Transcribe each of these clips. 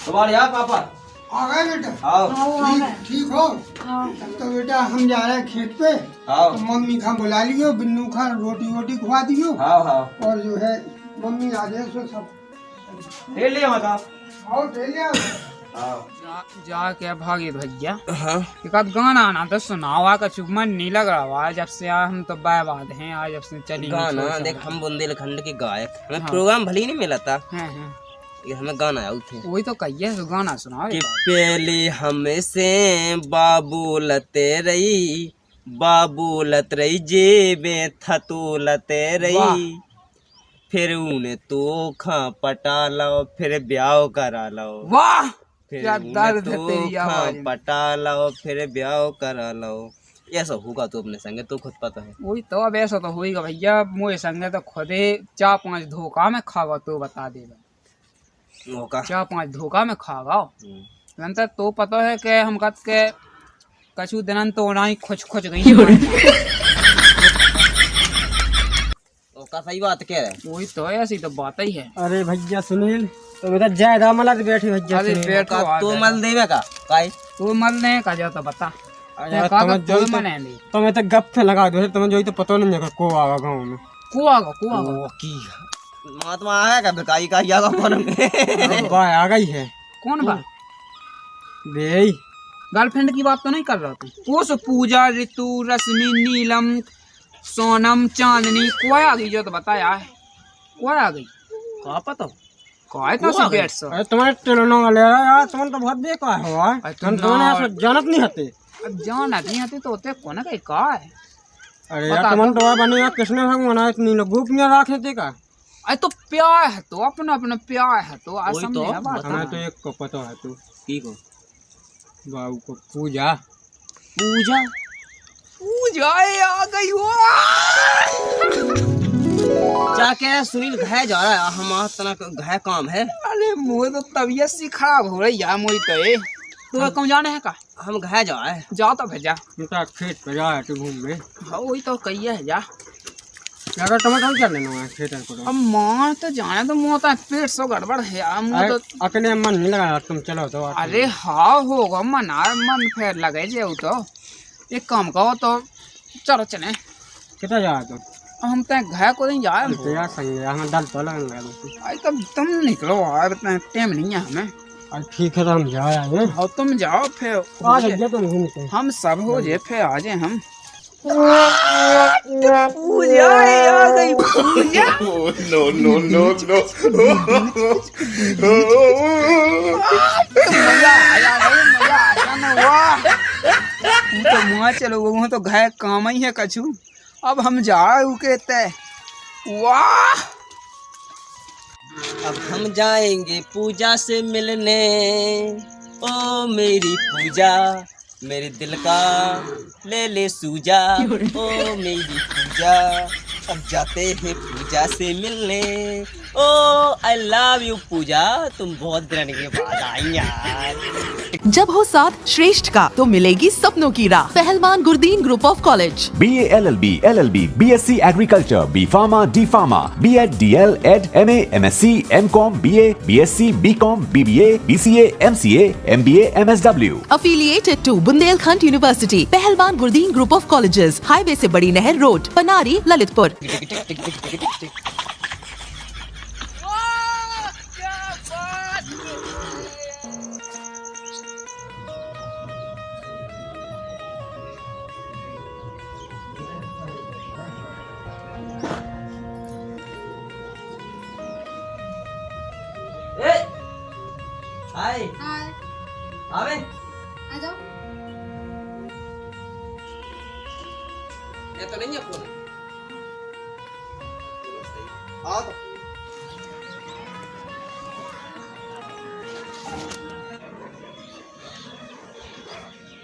तुम्हारे यहाँ पापा आ गए बेटा। आओ। ठीक हो? तो बेटा हम जा रहे हैं खेत पे। आओ। तो मम्मी खा बुला लियो, बिन्नू खा रोटी वोटी खुआ दियो। हाँ हाँ। और जो है मम्मी आ जाए सो सब ले लिया मत आओ। आओ ले लिया। जा क्या भागे भैया। हाँ। एक आध गाना आना तो सुनाओ का चुप मन नहीं लग रहा है जब से हम तो बात हैं आज जब से चली गाना देख हम बुंदेलखंड के गायक हमें हाँ। प्रोग्राम भले ही नहीं मिला था। हाँ। ये हमें गाना आया थे वही तो कहिए तो गाना सुनाओ कि पहले हमसे बाबू लते रही जेबे थतू लते रही फिर उन्हें तो खा पटा लो फिर ब्याह करा लो वाह फिर क्या दर्द है तेरी आवाज में। पटा लो फिर ब्याह करा लो। ऐसा होगा तो अपने संगे तो खुद पता है। वही तो अब ऐसा तो होगा भैया मोए संगे तो खुदे 4-5 धोखा में खागा तो बता दे मौका 4-5 धोखा में खागा तो पता है कि हम कद के कछु दिन तो ही खुच गई का सही बात कह रहे। वही तो है ऐसी तो बात ही है। अरे भैया सुनील तो बेटा ज्यादा मला बैठे भैया अरे बैठो तो मल देवे का काई तू मल ने का जा तो बता तुम्हें तो गप से लगा दो तुम्हें जो तो पता नहीं है को आगा गाँव में को आगा की महात्मा आया का बेकाई का आगा पर आ गई है कौन बा बे गर्लफ्रेंड की बात तो नहीं कर रहा तू उस पूजा ऋतु रश्मि नीलम सोनम चांदनी कोई आ गई जो तो बताया है कोई आ गई का पता कोई तो से बैठ सो अरे तुम्हारे टेलोनो वाले यार तुम तो बहुत बेकार हो यार तुम ऐसा जानत नहीं हते अब जान आती है तो होते कौन का का है। अरे यार तुम तो बनेगा कृष्ण भगवान इतनी लोग गोपनीय रखे थे का अरे तो प्यार है तो अपना अपना प्यार है तो असम तो में बात हमें तो एक को पता है तू की को बाबू को पूजा पूजा पूजा आ गई हो जाके सुनील घाय जा रहा है हमारा तना घाय काम है। अरे मुझे तो तबीयत सी खराब हो रही है मुझे तो ये तो कौन जाने है का हम घाय जा रहे हैं जाओ तो भेजा उनका खेत पे जा तू घूम में हाँ वही तो कहिए है जा अगर टमाटर क्या लेना है खेत को अब माँ तो जाने तो मुँह तो पेट सो गड़बड़ है मुँह तो अकेले मन नहीं लगा तुम चलो तो अरे हाँ होगा मन मन फिर लगे जे तो एक काम करो तो चलो चले कितना जा तुम हम तो घर को नहीं जाए यार सही है हमें दल तो लगने लगा अरे तब तुम निकलो यार इतना टाइम नहीं है हमें अरे ठीक है तो हम जा रहे हैं और तुम जाओ फिर आ जाइए तुम घूमते हम सब हो जाए फिर आ जाए हम पूजा आ गई पूजा No, no, no, no. मजा आया ना वाह तो मुँह चलो वो तो घर काम ही है कछु अब हम जा कहते वाह अब हम जाएंगे पूजा से मिलने ओ मेरी पूजा मेरे दिल का ले सूजा ओ मेरी पूजा अब जाते हैं पूजा से मिलने ओ आई लव यू पूजा तुम बहुत दिन के बाद आई यार। जब हो साथ श्रेष्ठ का तो मिलेगी सपनों की राह। पहलवान Gurdin group of college BA LLB LLB BSc Agriculture B Pharma D Pharma B.Ed DL Ed MA MSc MCom BA BSc BCom BBA BCA MCA MBA MSW affiliated to Bundelkhand university. Pahalwan Gurdin group of colleges highway से बड़ी नहर road Panari Lalitpur. हाय आवे आ जाओ। ये तो नहीं है phone आओ तो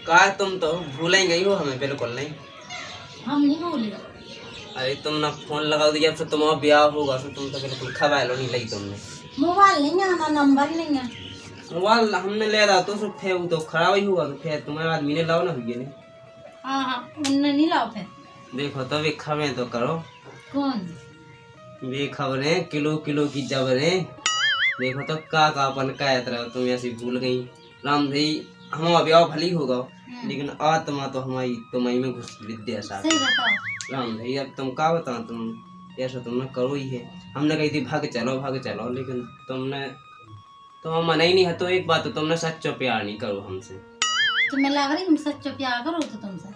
का तुम तो भूल ही गई हो हमें बिल्कुल नहीं। हम नहीं भूले। अरे तुम ना फोन लगा दिया फिर तुम्हारा ब्याह होगा फिर तुम तो बिल्कुल खबर नहीं लगी तुमने। मोबाइल नहीं है ना नंबर नहीं है। मोबाइल हमने ले रहा तो फिर वो तो खराब ही हुआ तो फिर तुम्हारे आदमी ने लाओ ना भैया ने। हाँ उनने नहीं लाओ फिर। देखो तो भी खबरें तो करो। कौन वे खबरें किलो किलो की जबरें। देखो तो का अपन कहत रहो तुम ऐसी भूल गई। राम भाई हम अभी आओ भली होगा, लेकिन आत्मा तो हमारी तुम्हारी में घुस विद्या साथ। सही बताओ। राम भाई अब तुम का बताओ, तुम ऐसा तुमने करो ही है। हमने कही थी भाग चलो, लेकिन तुमने तो मना ही नहीं है। तो एक बात तो तुमने सच्चो प्यार नहीं करो हमसे। तुम्हें लग रही हम सच्चो प्यार करो तो तुमसे।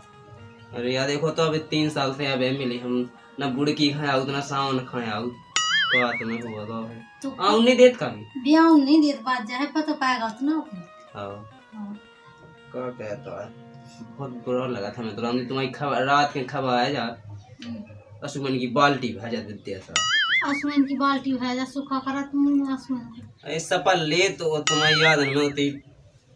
अरे यार देखो तो अभी 3 साल से अब मिले हम, न बुड़की खाए आउत न सावन खाए आउत। तो तुम्हें हुआ तो आउन नहीं देत कभी ब्याह नहीं देत बात जाए पता पाएगा उतना अपने। हाँ क्या कहता है, बहुत बुरा लगा था मैं तो। राम तुम्हारी खबर रात के खबर आया जा असुमन की बाल्टी भेजा देते था। आसमान की बाल्टी भेजा सूखा करा तुम आसमान। ऐसा पर ले तो तुम्हारी याद में होती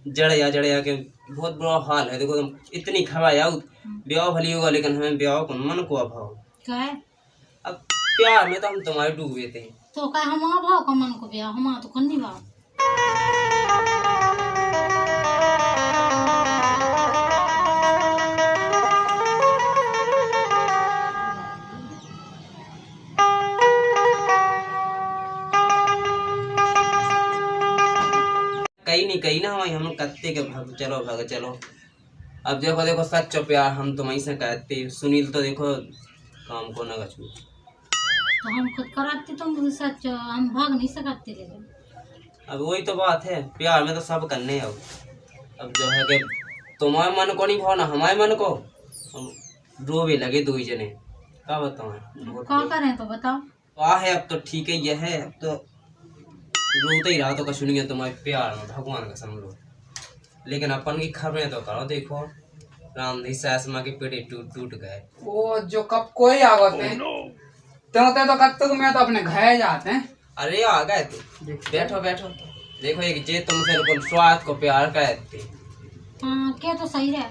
जड़या के बहुत बुरा हाल है। देखो तुम इतनी खबर आउत, ब्याह भली होगा लेकिन हमें ब्याह को मन को अभाव। क्या है अब प्यार में तो हम तुम्हारे डूबे थे। तो क्या हम भाव का मन को ब्याह हम तो कन्नी भाव। कहीं ना हमारी हम कत्ते के भाग चलो। अब देखो सच्चो प्यार हम तुम्हारी से कहते। सुनील तो देखो काम को न गछू। तो हम खुद कराते तुम सच हम भाग नहीं सकते। लेकिन अब वही तो बात है, प्यार में तो सब करने आओ। अब जो है कि तुम्हारे मन को नहीं भावना हमारे मन को, हम रोवे लगे 2 जने। क्या बताओ क्या करें तो बताओ। वाह है अब तो ठीक है, यह है अब तो रोते ही रहा तो कछु नहीं है तुम्हारे प्यार में, भगवान का समझो। लेकिन अपन की खबरें तो करो। देखो रामधी सास माँ के पेटे टूट गए। वो जो कब कोई आवत है तो कब तक मैं तो अपने घर जाते हैं। अरे आ गए थे, बैठो देखो एक जे तुमसे बिल्कुल स्वार्थ को प्यार कहते। हाँ क्या तो सही है।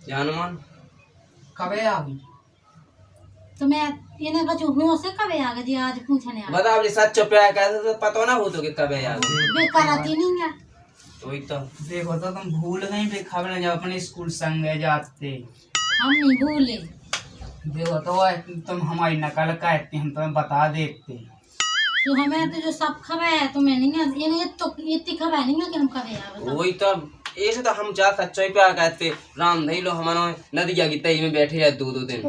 जानमान कब आ गई तो मैं इन्हें कछु हुआ से कब आ गई आज पूछने आ बता अब सच्चो प्यार कहते तो पता ना हो तो कि कब यार बेकार आती नहीं है। वही तो देखो तो तुम भूल गई पे खबर जब अपने स्कूल संग जाते। हम नहीं भूले। देखो तो तुम हमारी नकल कहते हम तुम्हें बता देते। तो हमें तो जो सब खबर है तुम्हें नहीं है, ये तो इतनी खबर नहीं है कि हम कब आ गए। वही तो ऐसे तो हम जा सच्चो ही प्यार कहते। राम नहीं लो हमारा नदिया की तई में बैठे या 2 दिन।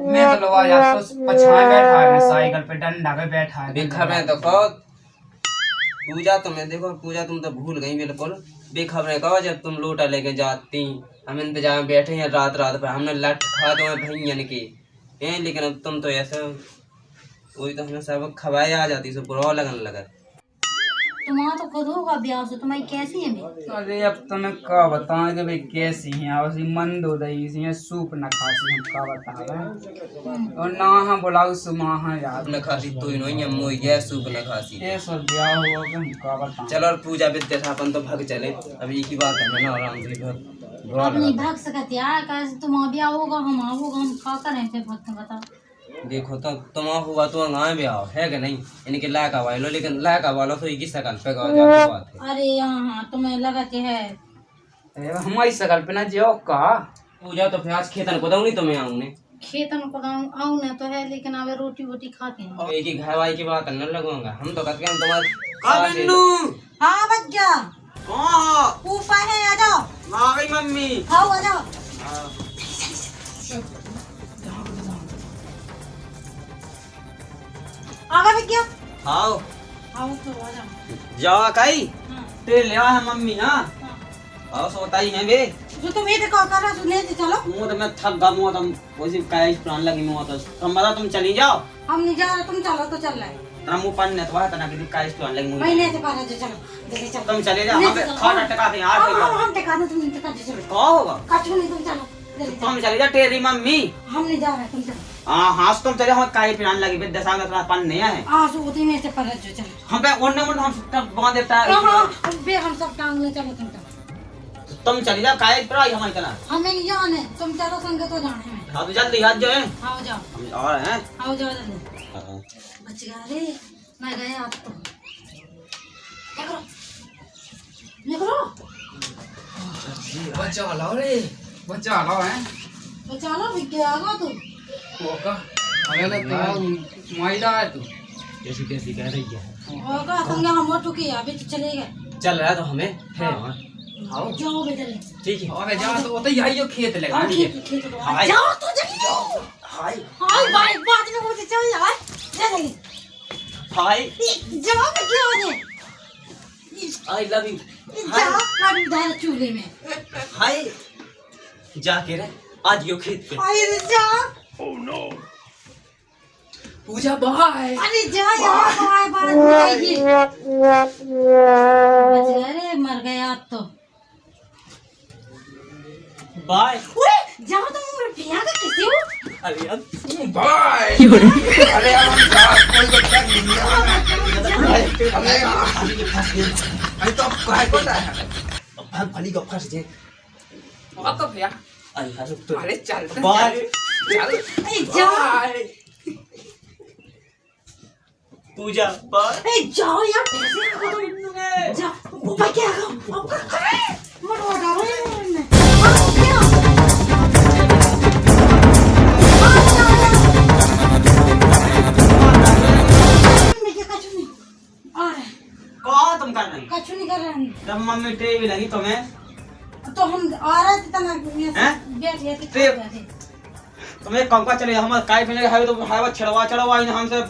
मैं तो लोग या तो पछाए बैठा है साइकिल पे डंडा पे बैठा है। बेखबरें तो कहो पूजा तुम्हें देखो पूजा तुम तो भूल गई बिल्कुल। बेखबरें कहो जब तुम लोटा लेके जाती हम इंतजार में बैठे हैं रात पर हमने लट खा दो भैयन की हैं। लेकिन अब तुम तो ऐसे वही तो हमें सब खवाए आ जाती सब बुरा लगने लगा। तुम्हारा तो खुद होगा ब्याह से तुम्हारी कैसी है मैं। अरे अब तुम्हें क्या बताएं कि भाई कैसी हैं और मंदोदई सी हैं सूप न खासी हम क्या बता रहे और ना हम बुलाओ सुमाहा याद न खासी तो ही नहीं हम मोई गैस सूप न खासी ये सब ब्याह हुआ कि हम क्या बताएं। चलो और पूजा विद्या था अपन तो भाग चले। अभी एक ही बात है ना आराम से बहुत बुरा अब नहीं लगा। भाग सकते यार कैसे तुम्हारा ब्याह होगा हम आओगे हम क्या करें फिर भक्त बताओ। देखो तो तुम हुआ तो गाँव भी आओ है कि नहीं इनके लायका वालो लेकिन लायका वालों तो एक ही शकल पे बात है। अरे यहाँ तुम्हें लगाते है हमारी शकल पे ना जो का पूजा तो फिर आज खेतन को दूंगी तुम्हें आऊंगे खेतन को आऊ ना तो है लेकिन अब रोटी वोटी खाते हैं। एक ही घर वाई की बात करने लगूंगा हम तो कहते हम तुम्हारे। हाँ बच्चा ऊपर है आ जाओ। आ गई मम्मी। आओ आ जाओ। आ गए भैया। आओ आओ तो आ जाओ। जाओ कई हाँ। तेल ले आया मम्मी। हाँ आओ सोताई है बे जो तुम ये देखो कर रहा सुने तो चलो। मुंह तो मैं थक गया मुंह तो वैसे काय प्राण लगी मुंह तो तुम बता तुम चली जाओ। हम नहीं जा रहे तुम चलो तो चल रहे तेरा मुंह पन ने तो है तना कि काय प्राण लगी मुंह महीने से पहले जो चलो जल्दी चलो। तुम चले जाओ हम खाना टका के यार हम टिका दो तुम टिका दो चलो। क्या होगा कछु नहीं तुम चलो जल्दी चलो। तुम चले जा तेरी मम्मी। हम नहीं जा रहे तुम चलो। हाँ तुम चले हम काय प्राण लगी बे दशा का थोड़ा पन नहीं है आज उतनी में से पहले जो चलो। हम पे ओने मुंड हम सब बांध देता है। हां बे हम सब टांग ले चलो तुम चलो। तुम चली जा काय प्राई हमारी चला हमें नहीं जाने तुम चलो संग तो जाने में। हाँ तो जल्दी हाथ जो है आओ जाओ हम और हैं। आओ जाओ जल्दी। बच गया रे मैं गया आप तो निकलो निकलो। बचा लो रे बचा लो हैं तो चलो भी क्या आगा तू वो का अरे लो तो महिला है तू कैसी कैसी कह रही है। होगा संगे हम टुकी अभी तो चले गए। चल रहा है तो हमें है वहाँ। आओ जाओ बेटा ले। ठीक है। अबे जा तो वो तो यही जो खेत लगा हाँ, है खेत खेत तो हाय। जाओ तो जल्दी जाओ। हाय हाय बाइक बाद में मुझे चल यार जल्दी हाय जाओ मैं क्या हो गया आई लव यू। जाओ मैं इधर चूल्हे में हाय जाके रे आज यो खेत पे। हाय जाओ पूजा बाय अरे जा यार बाय बाय आएगी अरे मर गया अब तो बाय। ओए जाओ तुम रुपया का किसी हो अरे अब बाय अरे यार हम जा कोई को क्या नहीं अरे अरे तो अब काहे को है अब भाग भली को फंस जे। अब तो भैया अरे हर तो अरे चलते बाय। चल ए जा बाय पूजा बाय। ए जाओ यार पैसे रखो तुम जा ऊपर क्या करो अब कर मरो डालो ये में अब क्या मैं क्या कचू नहीं आ रहे कौन तुम कर रही? कचू नहीं कर रहे हैं जब मम्मी टेवी लगी तुम्हें तो हम आ रहे थे तना हैं? बैठ गए थे टेप। तुम्हें कम का चले हम काय पे हाईवे तो हाईवे छड़वा छड़वा इन हमसे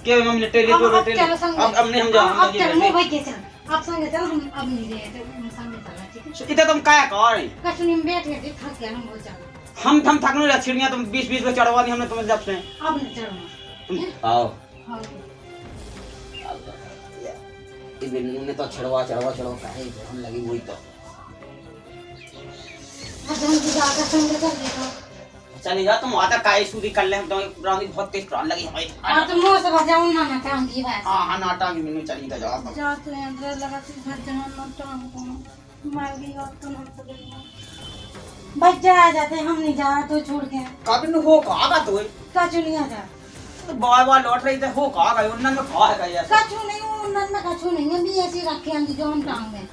के मम्मी टेली तो अब चलो संग अब नहीं हम जा अब चलो मुंह भाई के चल आप संग चलो हम अब नहीं रहे थे हम संग चलना ठीक है इते तुम काय कर रही? कचू नहीं बैठ गए थे थक गए हम बहुत ज्यादा हम थकने रहा छिड़ियां तुम 20 पे चढ़वा दी हमने तुम्हें जब से। अब नहीं चलना आओ हाँ ने तो छड़वा छड़वा छड़वा काहे हम लगी हुई तो हम जाकर संग कर देखो चली जा तुम आधा काय सूदी कर ले हम तो ब्राउनी बहुत तेज प्राण लगी हमारी। और तुम मुंह से बजाऊं ना ना काम की बात हां हां नाटा भी मैंने चली जा जा तो अंदर लगा के घर जाना ना टांग को मार गई और तो ना तो बच जा जाते हम नहीं जा तो छोड़ के काबिन हो कागा तो कचू नहीं आ जा बाय बाय लौट रही थे हो कागा उन्नन में खा है यार कचू नहीं उन्नन में कचू नहीं है भी ऐसी रखे हम जो हम टांग में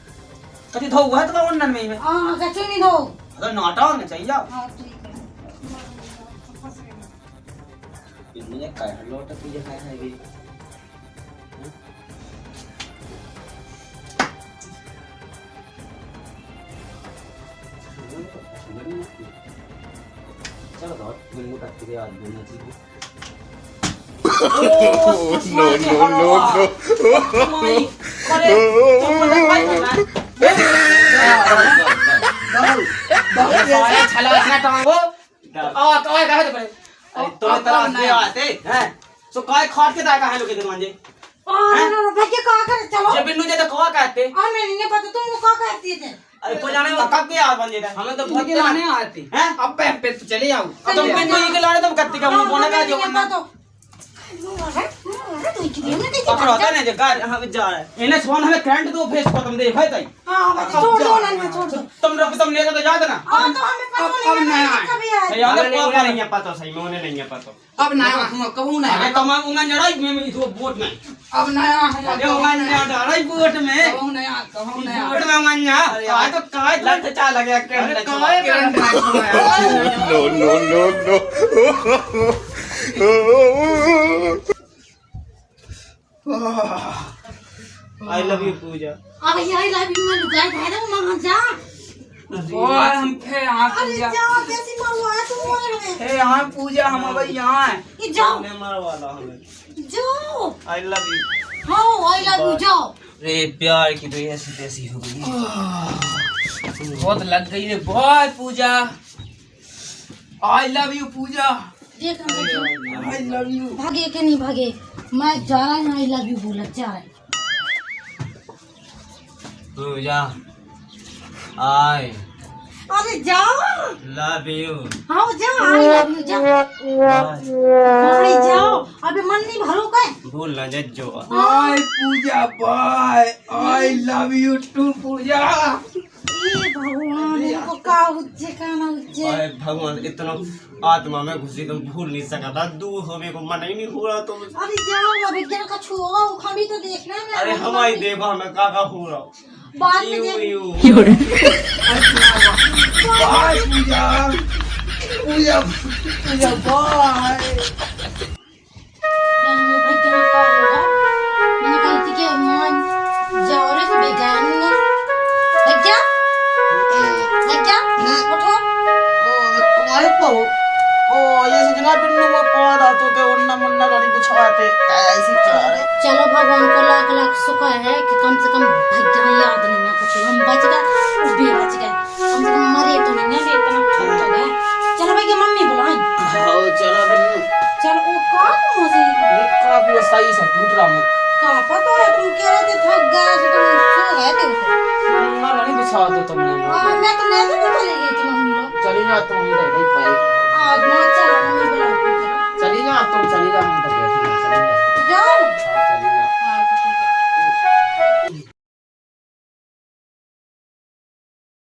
कति धो हुआ तो उन्नन में हां कचू नहीं दो अगर नाटा में चाहिए जाओ हां ठीक है इन्हें काय लौट के ये है भी चलो तो मैंने कट के आज बोलना चाहिए। No, no, no, अरे तुम मतलब काय करना है छला इतना टांगो आ काय कहे तो पड़े अरे तुम्हें तरह से आते हैं सो काय खाट के दागा है लोग के मांजे और भैया का कर चलो जे बिन्नू जे तो कहा कहते और मैं नहीं पता तुम को कहती थे अरे को जाने वो कब के याद बन जेता हमें तो बहुत लाने आती हैं अब पे चले जाओ अब तुम बिन्नू ही के लाने तुम कत्ती का मुंह बोने का जो पकड़ो होता नहीं गाड़ी हम जा रहे हैं इन्हें सोन हमें करंट दो फेस को तुम देखो तई हां छोड़ दो ना छोड़ दो तुम लोग तुम लेकर तो जा देना और तो हमें पता नहीं है कभी आए यार को नहीं है पता सही में उन्हें नहीं है पता अब ना हम कहूं ना अरे तुम उंगा जड़ाई में इधर बोट में अब नया हम अरे उंगा जड़ाई बोट में कहूं नया बोट में उंगा आज तो काय लट चा लगे current current no, no, no, no. I love you Pooja अब यही लाइव में लुकाए थे ना वहां जा और हम थे यहाँ अरे पूजा जा कैसी मरवा तू मोर में थे यहाँ पूजा हम अब यहाँ है ये जाओ ने मार वाला हमें जाओ आई लव यू हां आई लव यू जाओ रे प्यार की तो ऐसी तैसी हो गई बहुत लग गई रे बहुत पूजा आई लव यू पूजा देख हम आई लव यू भागे के नहीं भागे मैं जा रहा हूं आई लव यू बोला जा रहा पूजा आई अरे जाओ लव यू हाँ जाओ आई लव यू जाओ अरे जाओ अबे मन नहीं भरो का भूल ना जज्जो I Pooja bye I love you too Pooja ये भगवान इनको का उज्जे का ना उज्जे अरे भगवान इतना आत्मा में घुसी तो भूल नहीं सका था दूर होने को मन ही नहीं हो रहा तुम अरे जाओ अबे क्या का छुओगा वो खमी तो देखना है अरे हमारी देखो हमें काका हो रहा बाद में यू देख यू बाय पूजा पूजा पूजा बाय भगवान को लाख लाख शुक्र है कि कम से कम भैया याद नहीं है कुछ, हम बच गए वो भी बच गए, कम से कम मरे तो नहीं है, इतना ठग तो गए। चलो भैया मम्मी बुलाएं। हाँ चलो बिन्नू, चल वो का मुझे का वो सही से टूट रहा हूँ। का पता है, तुम कह रहे थे थक गए तो तुम सो गए थे उसे। नहीं बिछा दो तुमने।